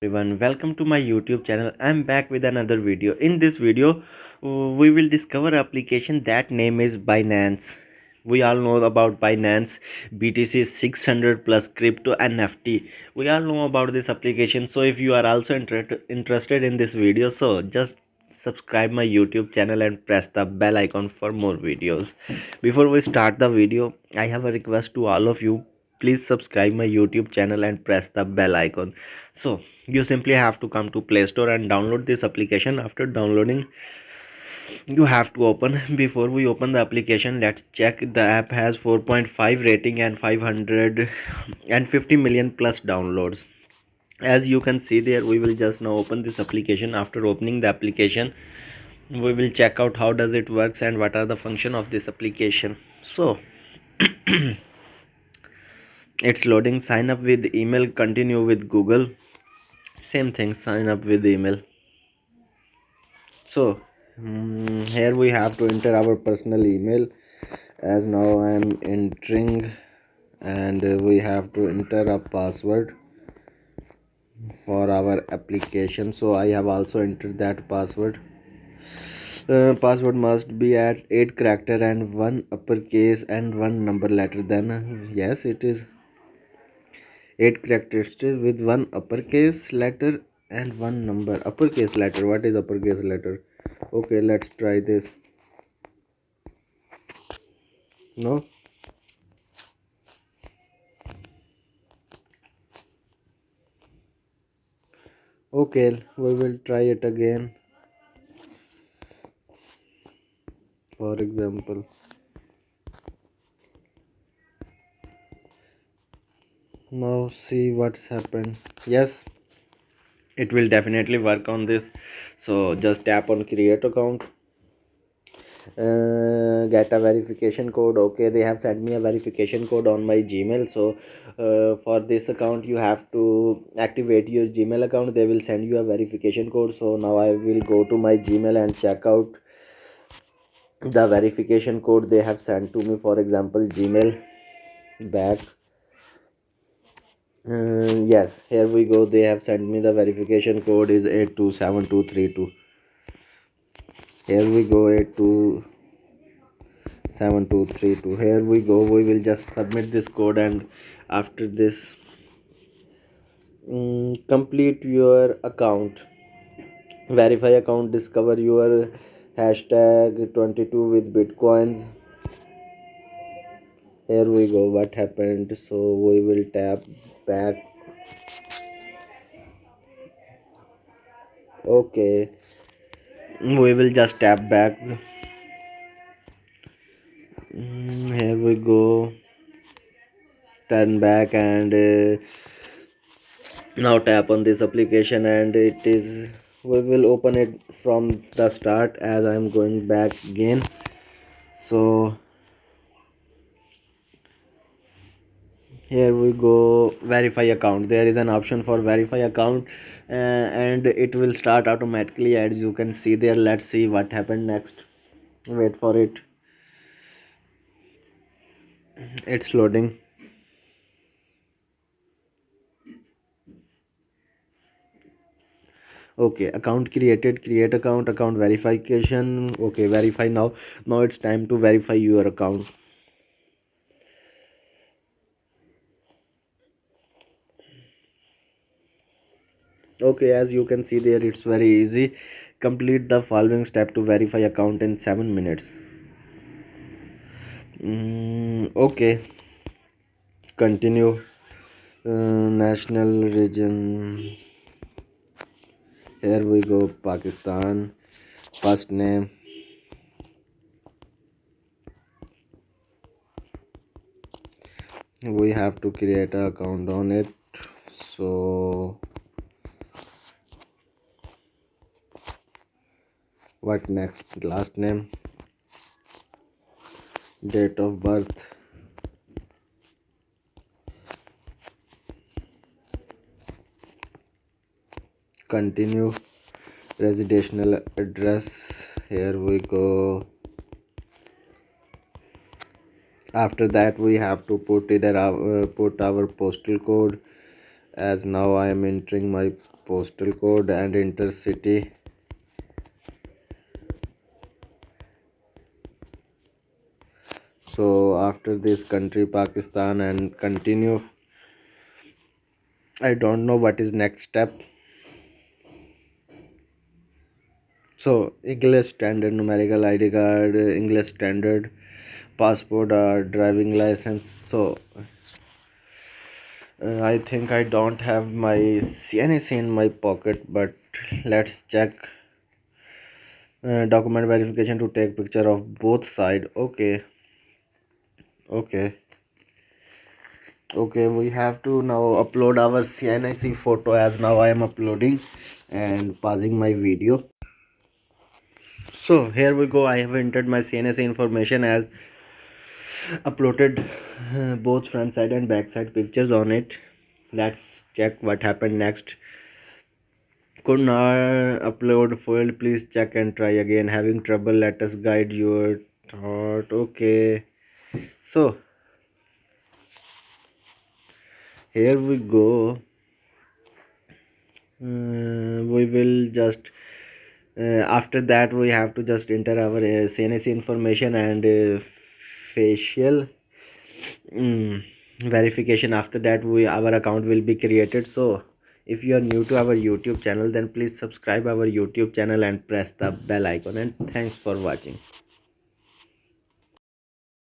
Everyone, welcome to my YouTube channel. I'm back with another video. In this video, we will discover application that name is Binance. We all know about Binance, BTC 600 plus crypto NFT. We all know about this application. So if you are also interested in this video, so just subscribe my YouTube channel and press the bell icon for more videos. Before we start the video, I have a request to all of you. Please subscribe my YouTube channel and press the bell icon. So you simply have to come to Play Store and download this application. After downloading, you have to open. Before we open the application, let's check. The app has 4.5 rating and 550 million plus downloads. As you can see there, we will just now open this application. After opening the application, we will check out how does it works and what are the function of this application. So it's loading. Sign up with email, continue with Google. Same thing, sign up with email. So here we have to enter our personal email. As now I am entering, and we have to enter a password for our application. So I have also entered that password. Password must be at 8 character and one uppercase and one number letter. Then yes, it is 8 characters with one uppercase letter and one number. Uppercase letter, what is uppercase letter? Okay, let's try this. No. Okay, we will try it again. For example, now see what's happened. Yes, it will definitely work on this. So just tap on create account. Get a verification code. Okay, they have sent me a verification code on my Gmail. So for this account you have to activate your Gmail account. They will send you a verification code. So now I will go to my Gmail and check out the verification code they have sent to me. For example, Gmail back. Yes, here we go. They have sent me the verification code is 827232. Here we go, 827232. Here we go. We will just submit this code, and after this, complete your account. Verify account. Discover your hashtag 22 with bitcoins. Here we go. What happened? So we will tap back. Okay, we will just tap back. Here we go, turn back, and now tap on this application, and it is, we will open it from the start as I'm going back again. So here we go, verify account. There is an option for verify account, and it will start automatically as you can see there. Let's see what happened next. Wait for it. It's loading. Okay, account created, create account verification. Okay, verify now. Now it's time to verify your account. Okay, as you can see there, it's very easy. Complete the following step to verify account in 7 minutes. Okay, continue. National region, here we go, Pakistan. First name, we have to create an account on it. So what next? Last name, date of birth, continue. Residential address, here we go. After that we have to put either put our postal code, as now I am entering my postal code and enter city. So after this, country Pakistan, and continue. I don't know what is next step. So English standard, numerical ID card, English standard, passport or driving license. So I think I don't have my CNC in my pocket, but let's check. Document verification to take picture of both side. Okay, okay, okay. We have to now upload our CNC photo, as now I am uploading and pausing my video. So here we go. I have entered my CNC information as uploaded both front side and back side pictures on it. Let's check what happened next. Could not upload failed, please check and try again. Having trouble, let us guide your thought. Okay, so here we go. We will just after that we have to just enter our CNC information and facial verification. After that our account will be created. So if you are new to our YouTube channel, then please subscribe our YouTube channel and press the bell icon, and thanks for watching.